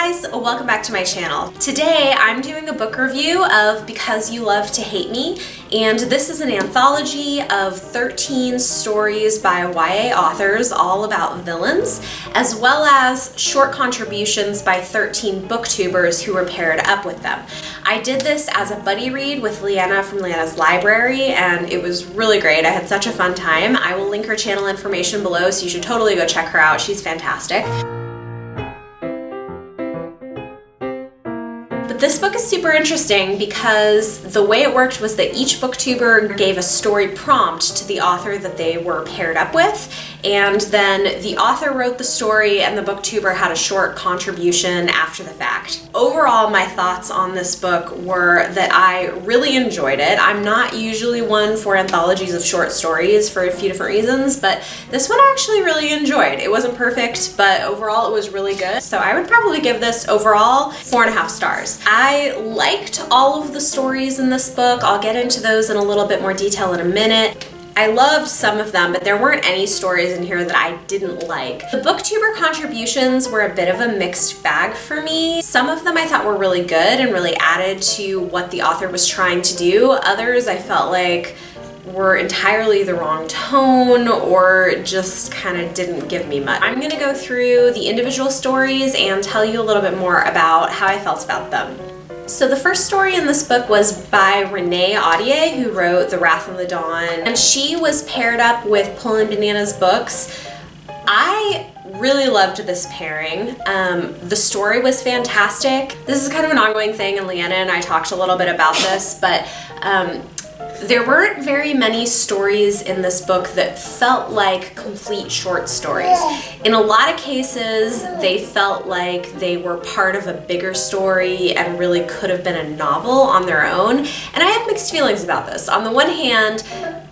guys, welcome back to my channel. Today I'm doing a book review of Because You Love to Hate Me, and this is an anthology of 13 stories by YA authors all about villains, as well as short contributions by 13 booktubers who were paired up with them. I did this as a buddy read with Liene from Liene's library, and it was really great. I had such a fun time. I will link her channel information below, so you should totally go check her out. She's fantastic. But this book is super interesting because the way it worked was that each booktuber gave a story prompt to the author that they were paired up with, and then the author wrote the story and the booktuber had a short contribution after the fact. Overall, my thoughts on this book were that I really enjoyed it. I'm not usually one for anthologies of short stories for a few different reasons, but this one I actually really enjoyed. It wasn't perfect, but overall it was really good. So I would probably give this overall 4.5 stars. I liked all of the stories in this book. I'll get into those in a little bit more detail in a minute. I loved some of them, but there weren't any stories in here that I didn't like. The booktuber contributions were a bit of a mixed bag for me. Some of them I thought were really good and really added to what the author was trying to do. Others I felt like were entirely the wrong tone or just kind of didn't give me much. I'm gonna go through the individual stories and tell you a little bit more about how I felt about them. So the first story in this book was by Renee Adieh, who wrote The Wrath of the Dawn, and she was paired up with Pullin' Bananas Books. I really loved this pairing. The story was fantastic. This is kind of an ongoing thing, and Liene and I talked a little bit about this, but there weren't very many stories in this book that felt like complete short stories. In a lot of cases, they felt like they were part of a bigger story and really could have been a novel on their own. And I have mixed feelings about this. On the one hand,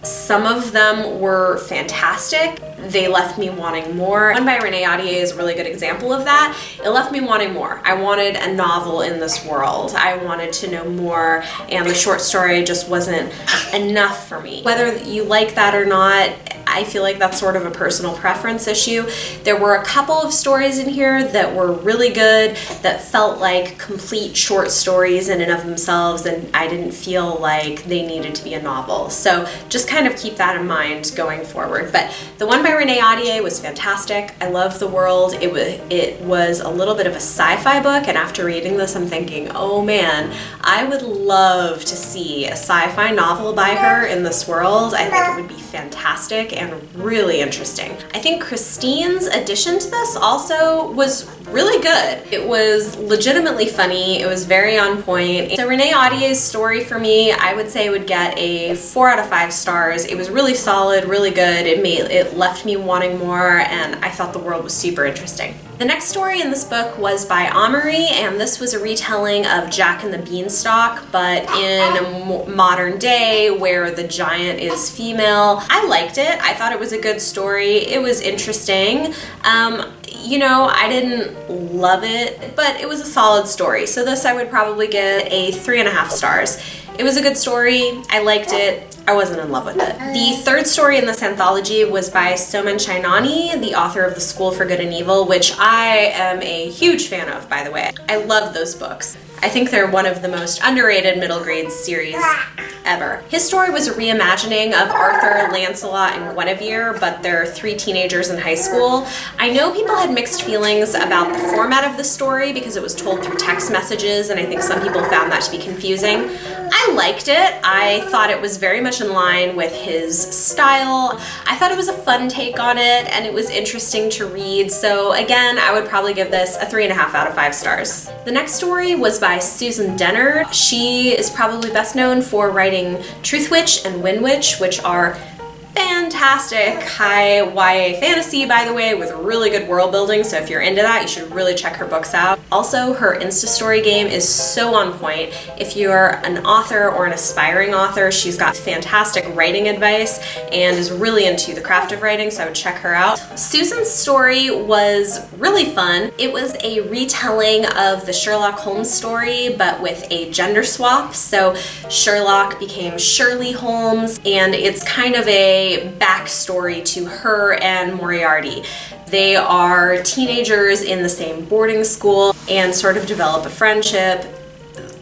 some of them were fantastic. They left me wanting more. One by Renee Adieh is a really good example of that. It left me wanting more. I wanted a novel in this world. I wanted to know more, and the short story just wasn't enough for me. Whether you like that or not, I feel like that's sort of a personal preference issue. There were a couple of stories in here that were really good, that felt like complete short stories in and of themselves, and I didn't feel like they needed to be a novel. So just kind of keep that in mind going forward. But the one by Renee Adieh was fantastic. I love the world. It was a little bit of a sci-fi book, and after reading this I'm thinking, oh man, I would love to see a sci-fi novel by her in this world. I think it would be fantastic and really interesting. I think Christine's addition to this also was really good. It was legitimately funny. It was very on point. So Renee Adieh's story for me, I would say would get a 4 out of 5 stars. It was really solid, really good. It left me wanting more, and I thought the world was super interesting. The next story in this book was by Ameriie, and this was a retelling of Jack and the Beanstalk, but in a modern day where the giant is female. I liked it. I thought it was a good story. It was interesting. You know, I didn't love it, but it was a solid story. So this I would probably give a 3.5 stars. It was a good story. I liked it. I wasn't in love with it. The third story in this anthology was by Soman Chainani, the author of The School for Good and Evil, which I am a huge fan of, by the way. I love those books. I think they're one of the most underrated middle grade series ever. His story was a reimagining of Arthur, Lancelot, and Guinevere, but they're 3 teenagers in high school. I know people had mixed feelings about the format of the story because it was told through text messages, and I think some people found that to be confusing. I liked it. I thought it was very much in line with his style. I thought it was a fun take on it, and it was interesting to read. So again, I would probably give this a 3.5 out of 5 stars. The next story was by Susan Dennard. She is probably best known for writing Truthwitch and Windwitch, which are fantastic high YA fantasy, by the way, with really good world building, so if you're into that, you should really check her books out. Also, her Insta story game is so on point. If you're an author or an aspiring author, she's got fantastic writing advice and is really into the craft of writing, so I would check her out. Susan's story was really fun. It was a retelling of the Sherlock Holmes story, but with a gender swap. So Sherlock became Shirley Holmes, and it's kind of a backstory to her and Moriarty. They are teenagers in the same boarding school and sort of develop a friendship.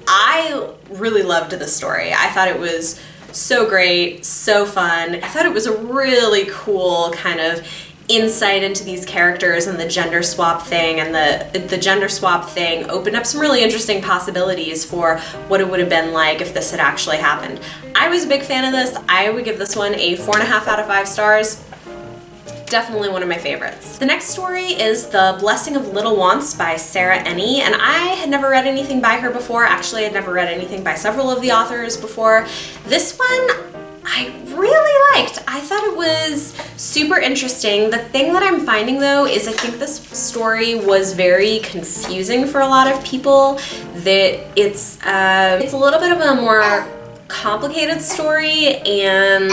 I really loved this story. I thought it was so great, so fun. I thought it was a really cool kind of insight into these characters and the gender swap thing, and the gender swap thing opened up some really interesting possibilities for what it would have been like if this had actually happened. I was a big fan of this. I would give this one a 4.5 out of 5 stars. Definitely one of my favorites. The next story is The Blessing of Little Wants by Sarah Enni, and I had never read anything by her before. Actually, I'd never read anything by several of the authors before. This one I really liked. I thought it was super interesting. The thing that I'm finding though is I think this story was very confusing for a lot of people. That it's a little bit of a more complicated story, and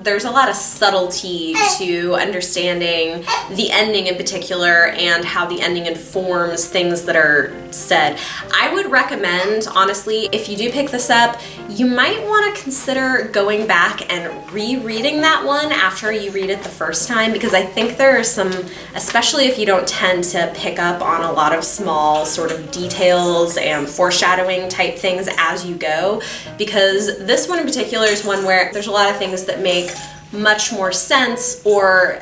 there's a lot of subtlety to understanding the ending in particular and how the ending informs things that are said. I would recommend, honestly, if you do pick this up, you might want to consider going back and rereading that one after you read it the first time, because I think there are some, especially if you don't tend to pick up on a lot of small sort of details and foreshadowing type things as you go, because this one in particular is one where there's a lot of things that make much more sense or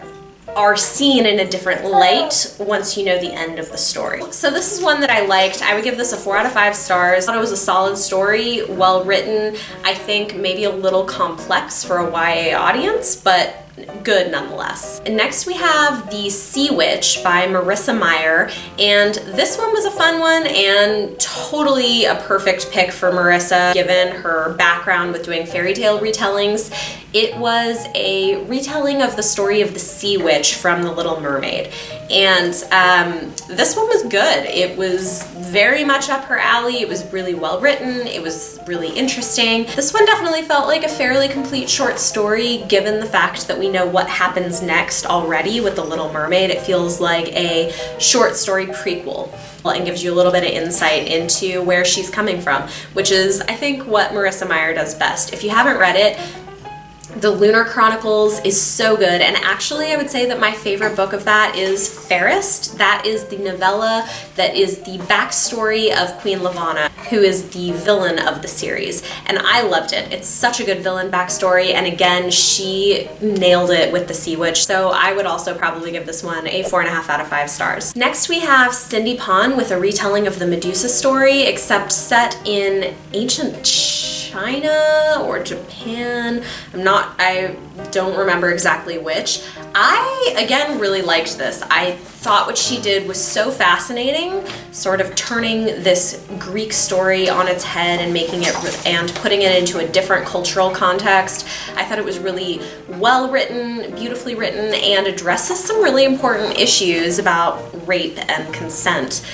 are seen in a different light once you know the end of the story. So this is one that I liked. I would give this a 4 out of 5 stars. I thought it was a solid story, well written. I think maybe a little complex for a YA audience, but good nonetheless. And next we have The Sea Witch by Marissa Meyer, and this one was a fun one and totally a perfect pick for Marissa given her background with doing fairy tale retellings. It was a retelling of the story of the Sea Witch from The Little Mermaid, and this one was good. It was very much up her alley. It was really well written. It was really interesting. This one definitely felt like a fairly complete short story given the fact that we know what happens next already with The Little Mermaid. It feels like a short story prequel and gives you a little bit of insight into where she's coming from, which is, I think, what Marissa Meyer does best. If you haven't read it, The Lunar Chronicles is so good, and actually I would say that my favorite book of that is Fairest. That is the novella that is the backstory of Queen Lavanna, who is the villain of the series, and I loved it. It's such a good villain backstory, and again, she nailed it with The Sea Witch, so I would also probably give this one a 4.5 out of 5 stars. Next we have Cindy Pon with a retelling of the Medusa story, except set in ancient China or Japan. I don't remember exactly which. I, again, really liked this. I thought what she did was so fascinating, sort of turning this Greek story on its head and making it and putting it into a different cultural context. I thought it was really well written, beautifully written, and addresses some really important issues about rape and consent.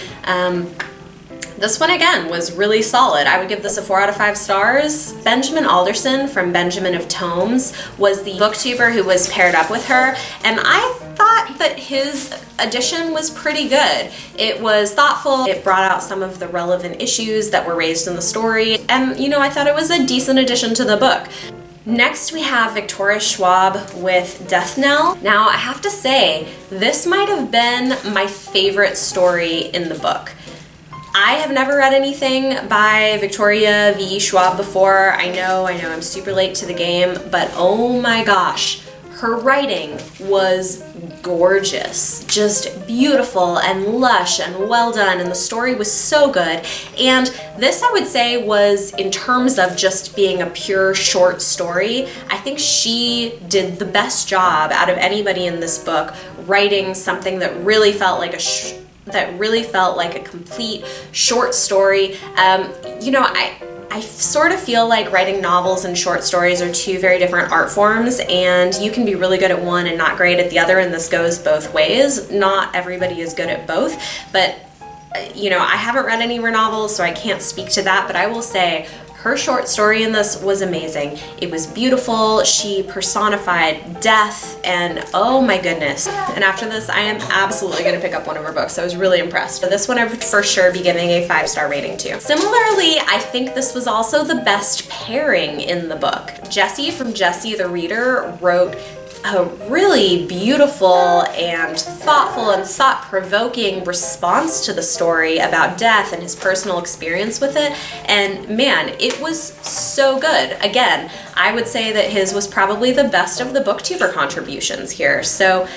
This one, again, was really solid. I would give this a 4 out of 5 stars. Benjamin Alderson from Benjamin of Tomes was the booktuber who was paired up with her, and I thought that his addition was pretty good. It was thoughtful, it brought out some of the relevant issues that were raised in the story, and you know, I thought it was a decent addition to the book. Next we have Victoria Schwab with Death Knell. Now I have to say, this might have been my favorite story in the book. I have never read anything by Victoria V. Schwab before. I know I'm super late to the game, but oh my gosh, her writing was gorgeous, just beautiful and lush and well done, and the story was so good. And this, I would say, was, in terms of just being a pure short story, I think she did the best job out of anybody in this book, writing something that really felt like a complete short story. You know, I sort of feel like writing novels and short stories are two very different art forms, and you can be really good at one and not great at the other, and this goes both ways. Not everybody is good at both, but you know, I haven't read any of her novels, so I can't speak to that, but I will say her short story in this was amazing. It was beautiful. She personified death, and oh my goodness. And after this, I am absolutely going to pick up one of her books. I was really impressed. But this one I would for sure be giving a 5-star rating to. Similarly, I think this was also the best pairing in the book. Jessie from Jessie the Reader wrote just a really beautiful and thoughtful and thought-provoking response to the story about death and his personal experience with it. And man, it was so good. Again, I would say that his was probably the best of the booktuber contributions here. So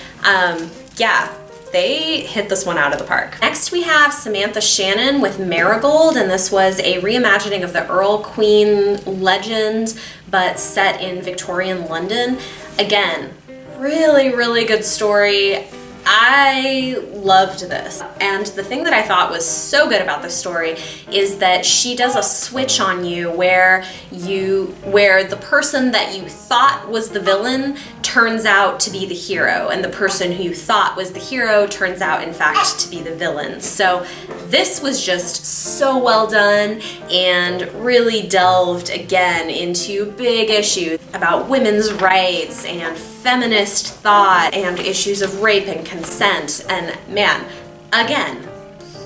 yeah, they hit this one out of the park. Next we have Samantha Shannon with Marigold, and this was a reimagining of the Earl Queen legend, but set in Victorian London. Again, really, really good story. I loved this. And the thing that I thought was so good about this story is that she does a switch on you where the person that you thought was the villain turns out to be the hero, and the person who you thought was the hero turns out in fact to be the villain. So this was just so well done and really delved again into big issues about women's rights and feminist thought and issues of rape and consent. And man, again,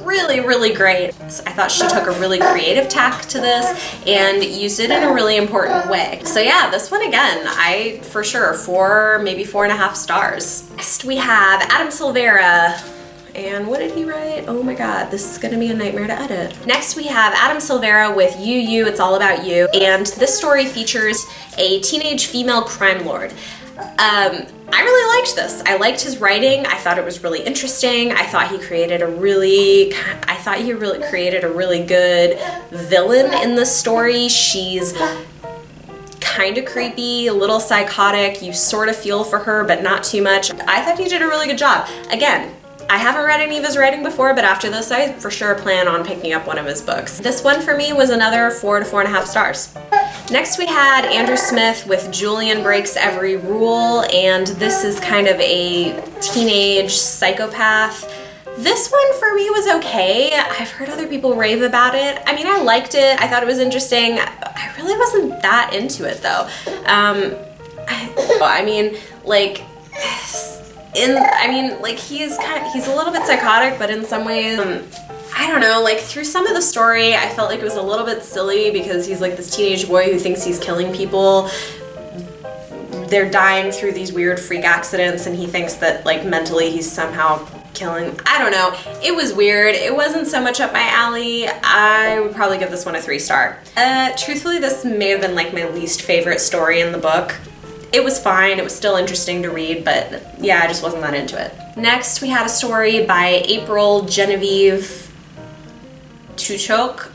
really, really great. I thought she took a really creative tack to this and used it in a really important way. So yeah, this one again, I for sure maybe 4.5 stars. Next we have Adam Silvera. And what did he write? Oh my god, this is gonna be a nightmare to edit. Next we have Adam Silvera with You, It's All About You. And this story features a teenage female crime lord. I really liked this. I liked his writing. I thought it was really interesting. I thought he created a really good villain in this story. She's kind of creepy, a little psychotic. You sort of feel for her, but not too much. I thought he did a really good job. Again, I haven't read any of his writing before, but after this I for sure plan on picking up one of his books. This one for me was another 4 to 4.5 stars. Next we had Andrew Smith with Julian Breaks Every Rule, and this is kind of a teenage psychopath. This one for me was okay. I've heard other people rave about it. I mean, I liked it. I thought it was interesting. I really wasn't that into it though. He's a little bit psychotic, but in some ways, I don't know, like through some of the story, I felt like it was a little bit silly because he's like this teenage boy who thinks he's killing people. They're dying through these weird freak accidents and he thinks that like mentally he's somehow killing. I don't know. It was weird. It wasn't so much up my alley. I would probably give this one a 3-star. Truthfully, this may have been like my least favorite story in the book. It was fine, it was still interesting to read, but yeah, I just wasn't that into it. Next, we had a story by April Genevieve Tuchok.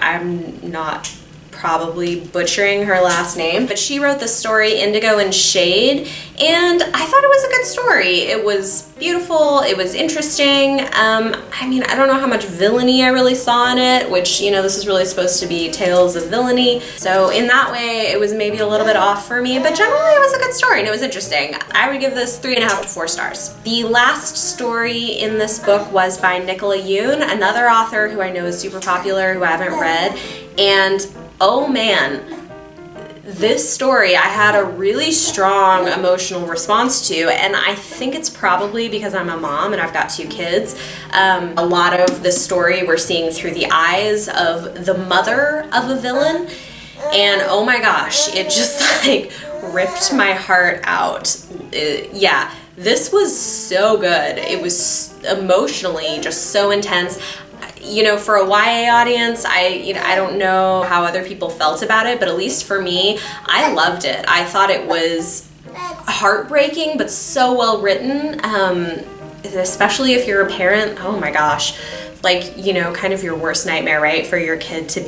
I'm not probably butchering her last name, but she wrote the story Indigo and Shade, and I thought it was a good story. It was beautiful, it was interesting. I mean, I don't know how much villainy I really saw in it, which, you know, this is really supposed to be Tales of Villainy, so in that way it was maybe a little bit off for me, but generally it was a good story and it was interesting. I would give this 3.5 to 4 stars. The last story in this book was by Nicola Yoon, another author who I know is super popular, who I haven't read, and oh man, this story I had a really strong emotional response to, and I think it's probably because I'm a mom and I've got 2 kids. A lot of this story we're seeing through the eyes of the mother of a villain, and oh my gosh, it just like ripped my heart out. Yeah, this was so good. It was emotionally just so intense. You know, for a YA audience, I don't know how other people felt about it, but at least for me, I loved it. I thought it was heartbreaking, but so well written, especially if you're a parent. Oh my gosh, like, you know, kind of your worst nightmare, right? For your kid to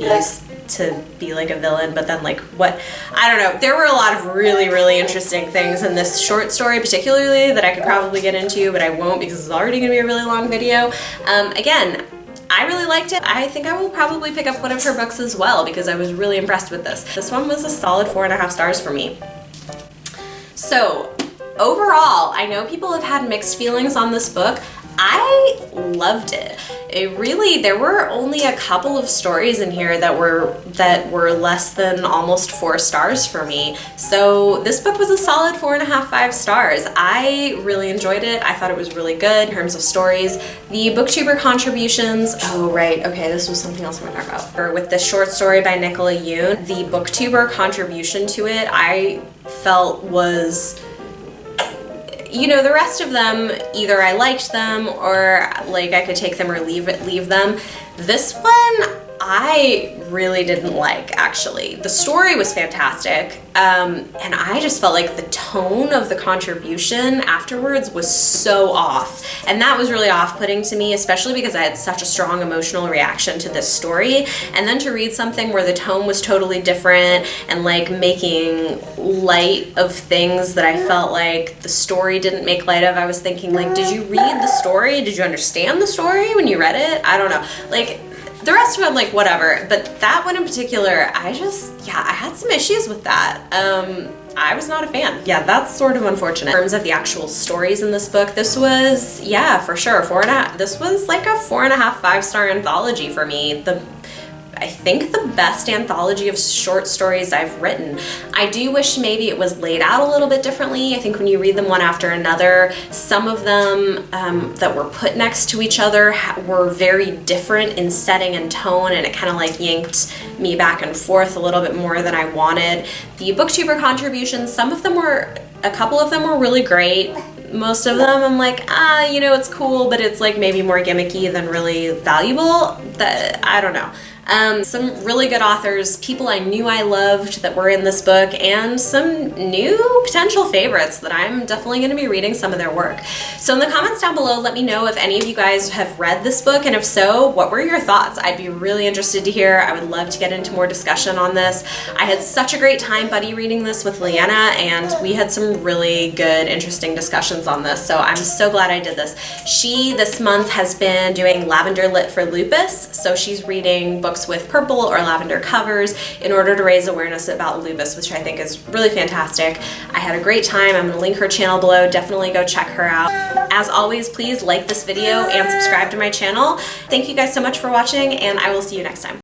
be like a villain, but then like what, I don't know. There were a lot of really, really interesting things in this short story particularly that I could probably get into, but I won't because it's already gonna be a really long video. Again, I really liked it. I think I will probably pick up one of her books as well because I was really impressed with this. This one was a solid 4.5 stars for me. So overall, I know people have had mixed feelings on this book. I loved it. There were only a couple of stories in here that were less than almost 4 stars for me. So this book was a solid 4.5, 5 stars. I really enjoyed it. I thought it was really good in terms of stories. The booktuber contributions, oh right, okay, this was something else I want to talk about. With the short story by Nicola Yoon, the booktuber contribution to it, I felt was, you know, the rest of them, either I liked them or like I could take them or leave them. This one I really didn't like, actually. The story was fantastic, and I just felt like the tone of the contribution afterwards was so off, and that was really off-putting to me, especially because I had such a strong emotional reaction to this story, and then to read something where the tone was totally different and like making light of things that I felt like the story didn't make light of. I was thinking, like, did you read the story? Did you understand the story when you read it? I don't know. Like, the rest of them, like, whatever, but that one in particular, I had some issues with that. I was not a fan. Yeah, that's sort of unfortunate. In terms of the actual stories in this book, this was, yeah, for sure, 4.5. This was like a 4.5, 5-star anthology for me. I think the best anthology of short stories I've written. I do wish maybe it was laid out a little bit differently. I think when you read them one after another, some of them that were put next to each other were very different in setting and tone, and it kind of like yanked me back and forth a little bit more than I wanted. The booktuber contributions, a couple of them were really great. Most of them I'm like, you know, it's cool, but it's like maybe more gimmicky than really valuable. I don't know. Some really good authors, people I knew I loved that were in this book, and some new potential favorites that I'm definitely going to be reading some of their work. So in the comments down below, let me know if any of you guys have read this book, and if so, what were your thoughts? I'd be really interested to hear. I would love to get into more discussion on this. I had such a great time buddy reading this with Liene, and we had some really good, interesting discussions on this, so I'm so glad I did this. She, this month, has been doing Lavender Lit for Lupus, so she's reading books with purple or lavender covers in order to raise awareness about lupus, which I think is really fantastic. I had a great time. I'm going to link her channel below. Definitely go check her out. As always, please like this video and subscribe to my channel. Thank you guys so much for watching, and I will see you next time.